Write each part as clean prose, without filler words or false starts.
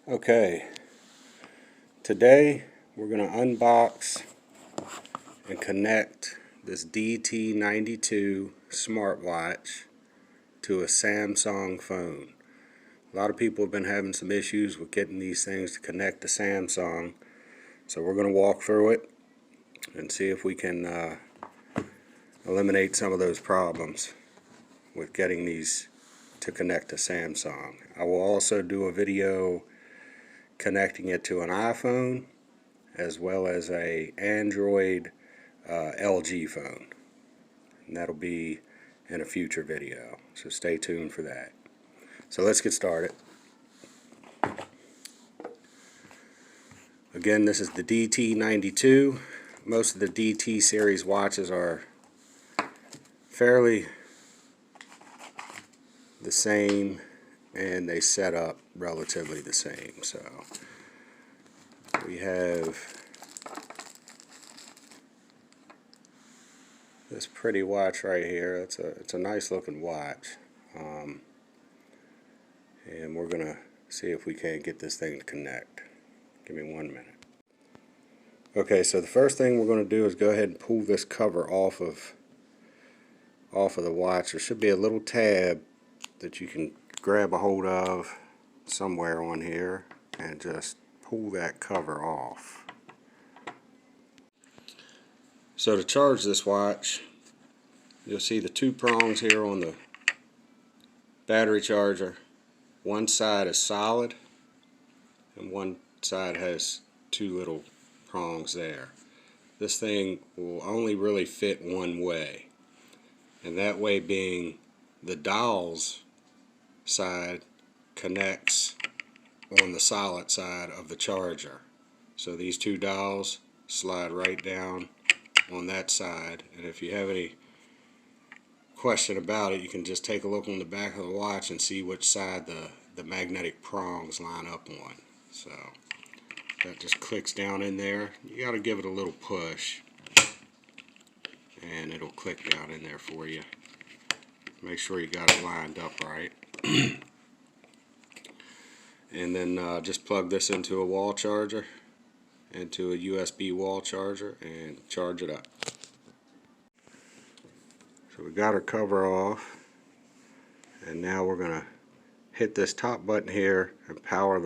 Okay, today we're going to unbox and connect this DT92 smartwatch to a Samsung phone. A lot of people have been having some issues with getting these things to connect to Samsung, so we're going to walk through it and see if we can eliminate some of those problems with getting these to connect to Samsung. I will also do a video connecting it to an iPhone as well as a Android LG phone, and that'll be in a future video, so stay tuned for that. So let's get started. Again, this is the DT92. Most of the DT series watches are fairly the same, and they set up relatively the same. So we have this pretty watch right here. It's a nice looking watch, and we're gonna see if we can't get this thing to connect. Give me 1 minute. Okay, so the first thing we're going to do is go ahead and pull this cover off of the watch. There should be a little tab that you can grab a hold of somewhere on here and just pull that cover off. So to charge this watch, you'll see the two prongs here on the battery charger. One side is solid and one side has two little prongs there. This thing will only really fit one way, and that way being the dials side connects on the solid side of the charger. So these two dials slide right down on that side, and if you have any question about it, you can just take a look on the back of the watch and see which side the magnetic prongs line up on. So that just clicks down in there. You got to give it a little push and it'll click down in there for you. Make sure you got it lined up right. And then just plug this into a wall charger, into a USB wall charger, and charge it up. So we got our cover off, and now we're going to hit this top button here and power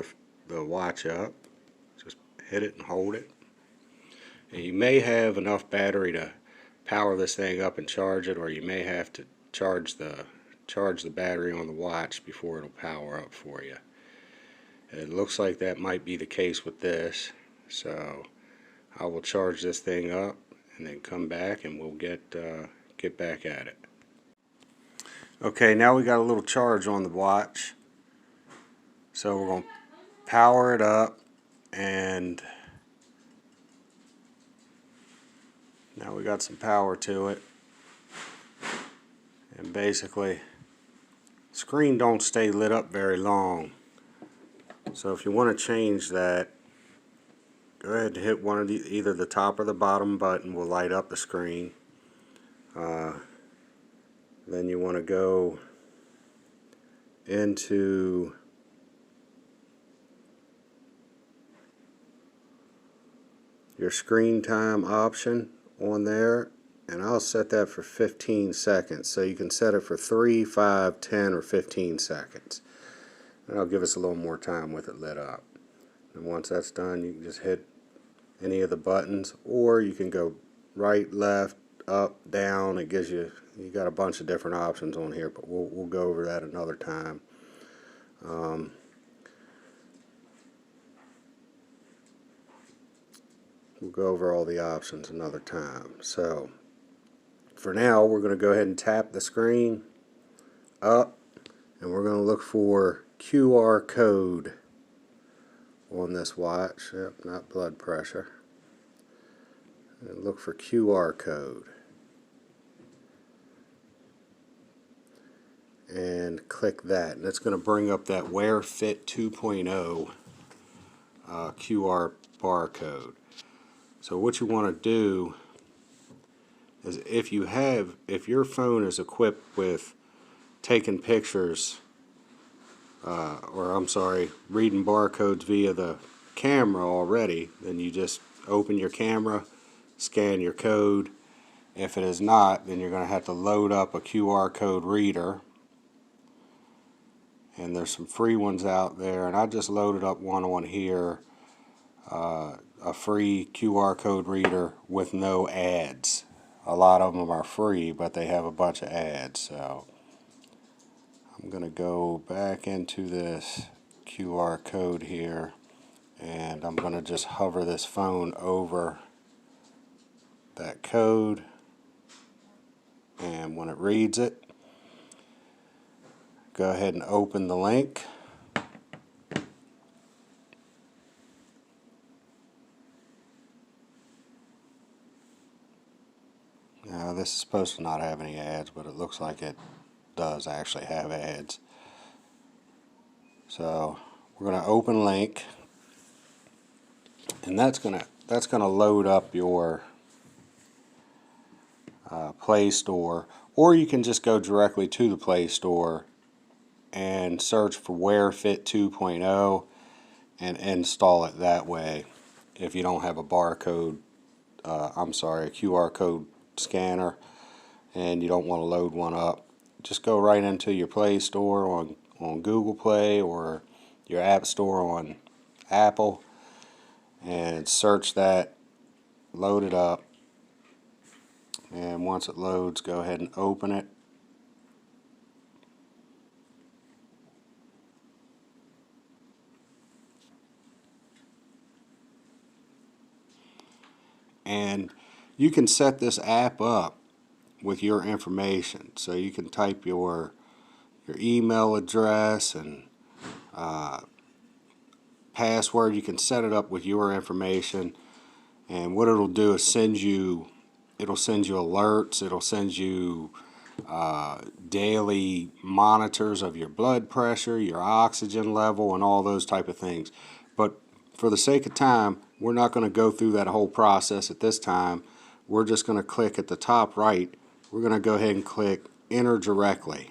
the watch up. Just hit it and hold it. And you may have enough battery to power this thing up and charge it, or you may have to charge the battery on the watch before it'll power up for you. It looks like that might be the case with this, so I will charge this thing up and then come back and we'll get back at it. Okay, now we got a little charge on the watch, so we're going to power it up, and now we got some power to it. And basically, screen don't stay lit up very long, so if you want to change that, go ahead and hit one of either the top or the bottom button will light up the screen. Then you want to go into your screen time option on there, and I'll set that for 15 seconds. So you can set it for 3, 5, 10, or 15 seconds. And that'll give us a little more time with it lit up. And once that's done, you can just hit any of the buttons, or you can go right, left, up, down. It gives you got a bunch of different options on here, but we'll go over that another time. We'll go over all the options another time. So for now, we're going to go ahead and tap the screen up, and we're going to look for QR code on this watch. Yep, not blood pressure. And look for QR code. And click that, and it's going to bring up that Wear Fit 2.0 QR barcode. So what you want to do is, if your phone is equipped with taking pictures or I'm sorry, reading barcodes via the camera already, then you just open your camera, scan your code. If it is not, then you're going to have to load up a QR code reader. And there's some free ones out there, and I just loaded up one on here, a free QR code reader with no ads. A lot of them are free, but they have a bunch of ads. So I'm going to go back into this QR code here, and I'm going to just hover this phone over that code, and when it reads it, go ahead and open the link. Now this is supposed to not have any ads, but it looks like it does actually have ads. So we're going to open link, and that's going to load up your Play Store, or you can just go directly to the Play Store and search for WearFit 2.0 and install it that way. If you don't have a barcode, a QR code scanner, and you don't want to load one up, just go right into your Play Store on Google Play or your App Store on Apple and search that, load it up, and once it loads, go ahead and open it. And you can set this app up with your information. So you can type your email address and password. You can set it up with your information, and what it'll do is it'll send you alerts. It'll send you daily monitors of your blood pressure, your oxygen level, and all those type of things. But for the sake of time, we're not going to go through that whole process at this time. We're just going to click at the top right. We're going to go ahead and click enter directly.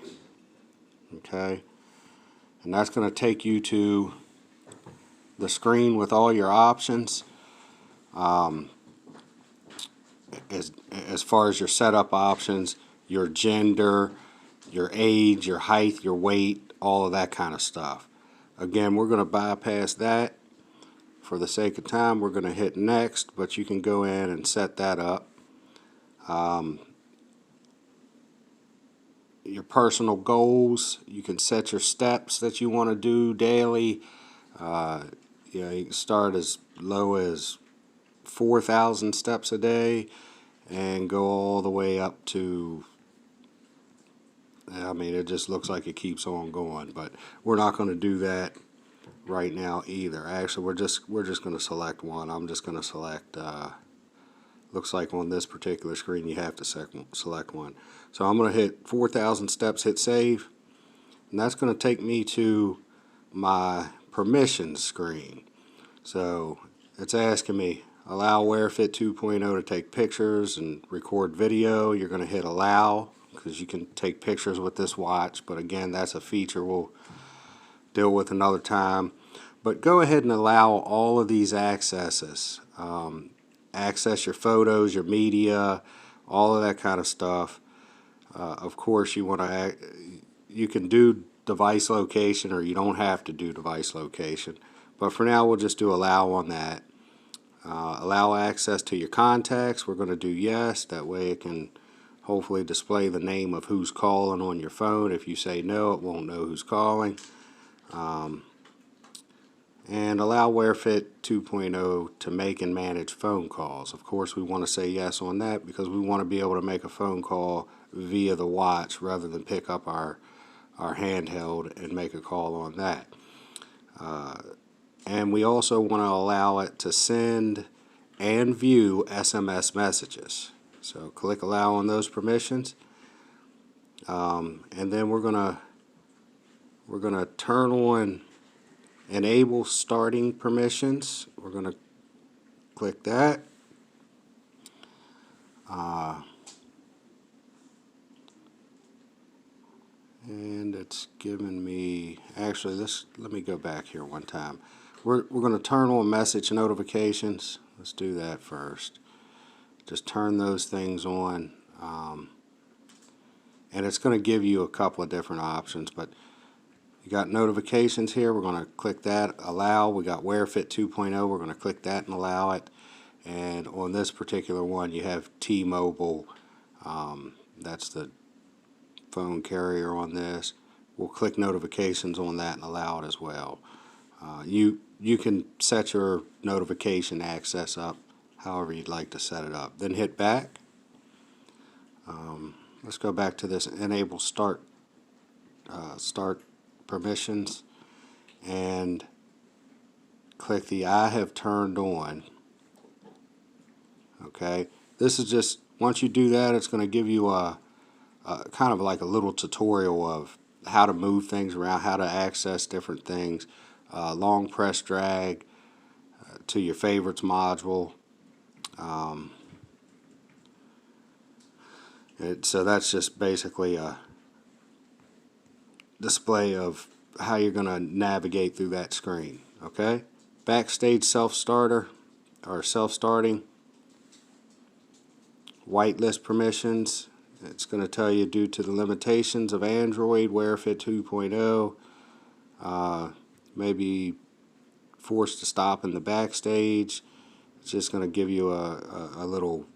Okay, and that's going to take you to the screen with all your options. As far as your setup options, your gender, your age, your height, your weight, all of that kind of stuff. Again, we're going to bypass that. For the sake of time, we're going to hit next, but you can go in and set that up. Your personal goals, you can set your steps that you want to do daily. You can start as low as 4,000 steps a day and go all the way up to, I mean, it just looks like it keeps on going, but we're not going to do that right now either. Actually, we're just going to select one. I'm just going to select, looks like on this particular screen you have to select one. So I'm going to hit 4,000 steps, hit save, and that's going to take me to my permissions screen. So it's asking me, allow WearFit 2.0 to take pictures and record video. You're going to hit allow because you can take pictures with this watch, but again, that's a feature we'll deal with another time. But go ahead and allow all of these accesses. Access your photos, your media, all of that kind of stuff. Of course, you can do device location, or you don't have to do device location. But for now, we'll just do allow on that. Allow access to your contacts. We're going to do yes. That way it can hopefully display the name of who's calling on your phone. If you say no, it won't know who's calling. And allow WearFit 2.0 to make and manage phone calls. Of course, we want to say yes on that because we want to be able to make a phone call via the watch rather than pick up our handheld and make a call on that. And we also want to allow it to send and view SMS messages. So click allow on those permissions, and then we're gonna turn on enable starting permissions. We're gonna click that. and it's giving me, actually this, let me go back here one time. We're going to turn on message notifications. Let's do that first. Just turn those things on, and it's going to give you a couple of different options, but you got notifications here. We're going to click that, allow. We got WearFit 2.0. We're going to click that and allow it. And on this particular one, you have T-Mobile. That's the phone carrier on this. We'll click notifications on that and allow it as well. You can set your notification access up however you'd like to set it up. Then hit back. Let's go back to this enable start permissions and click the I have turned on. Okay, this is just, once you do that, it's going to give you a kind of like a little tutorial of how to move things around, how to access different things. Long press drag to your favorites module. So that's just basically a display of how you're going to navigate through that screen. Okay, backstage self-starter or self-starting. Whitelist permissions. It's going to tell you due to the limitations of Android, WearFit 2.0, maybe forced to stop in the backstage. It's just going to give you a little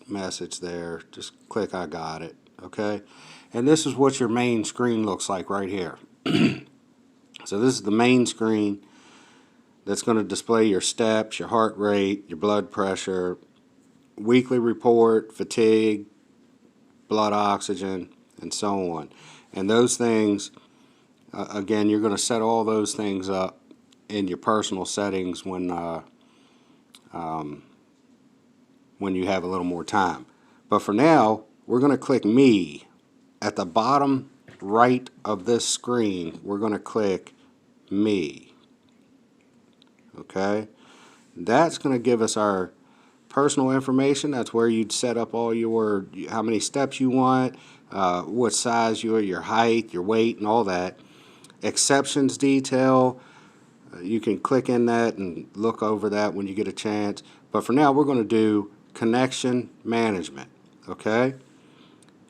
message there. Just click I got it. Okay, and this is what your main screen looks like right here. So this is the main screen that's going to display your steps, your heart rate, your blood pressure, weekly report, fatigue, blood oxygen, and so on. And those things, again, you're going to set all those things up in your personal settings when you have a little more time. But for now, we're going to click Me. At the bottom right of this screen, we're going to click Me. Okay? That's going to give us our personal information. That's where you'd set up all your, how many steps you want, what size you are, your height, your weight, and all that. Exceptions detail, you can click in that and look over that when you get a chance. But for now, we're going to do connection management. Okay?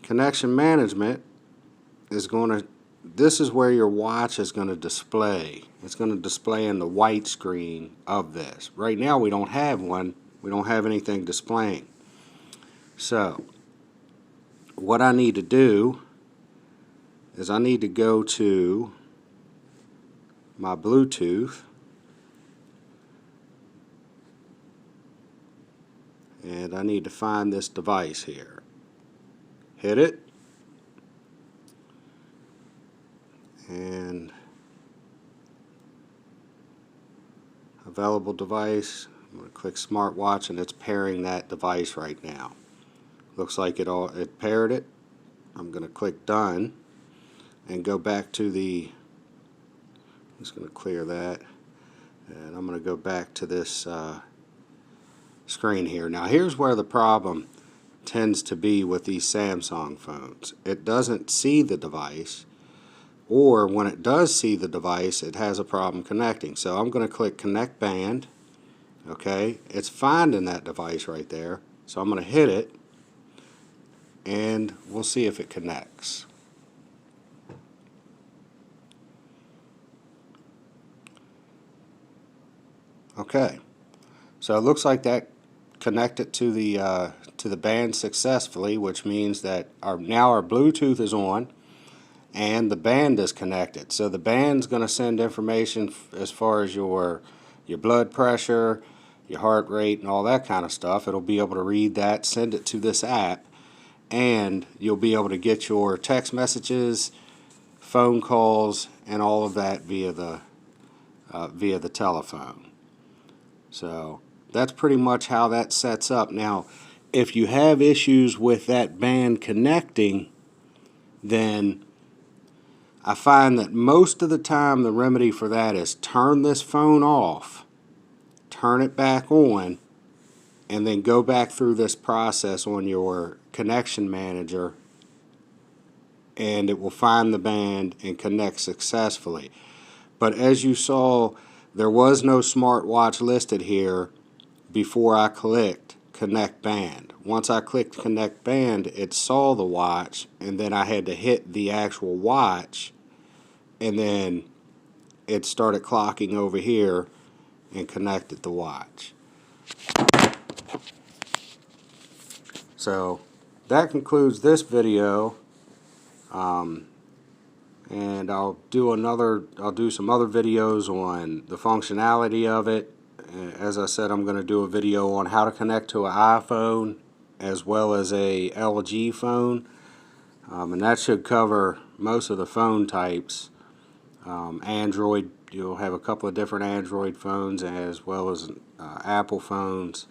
Connection management is going to, this is where your watch is going to display. It's going to display in the white screen of this. Right now, we don't have one. We don't have anything displaying. So what I need to do is I need to go to my Bluetooth and I need to find this device here. Hit it and available device. I'm going to click smartwatch and it's pairing that device right now. Looks like it paired it. I'm going to click done and go back to the, I'm just going to clear that and I'm going to go back to this screen here. Now here's where the problem tends to be with these Samsung phones. It doesn't see the device, or when it does see the device, it has a problem connecting. So I'm going to click connect band. Okay, it's finding that device right there, so I'm going to hit it and we'll see if it connects. Okay, so it looks like that connected to the band successfully, which means that now our Bluetooth is on and the band is connected. So the band's going to send information as far as your blood pressure, your heart rate, and all that kind of stuff. It'll be able to read that, send it to this app, and you'll be able to get your text messages, phone calls, and all of that via the telephone. So that's pretty much how that sets up. Now, if you have issues with that band connecting, then I find that most of the time the remedy for that is turn this phone off, turn it back on, and then go back through this process on your connection manager and it will find the band and connect successfully. But as you saw, there was no smartwatch listed here before I clicked connect band. Once I clicked connect band, it saw the watch, and then I had to hit the actual watch, and then it started clocking over here and connected the watch. So that concludes this video, and I'll do some other videos on the functionality of it. As I said, I'm going to do a video on how to connect to an iPhone as well as a LG phone, and that should cover most of the phone types. Android, you'll have a couple of different Android phones as well as Apple phones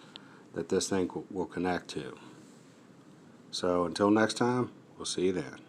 that this thing will connect to. So until next time, we'll see you then.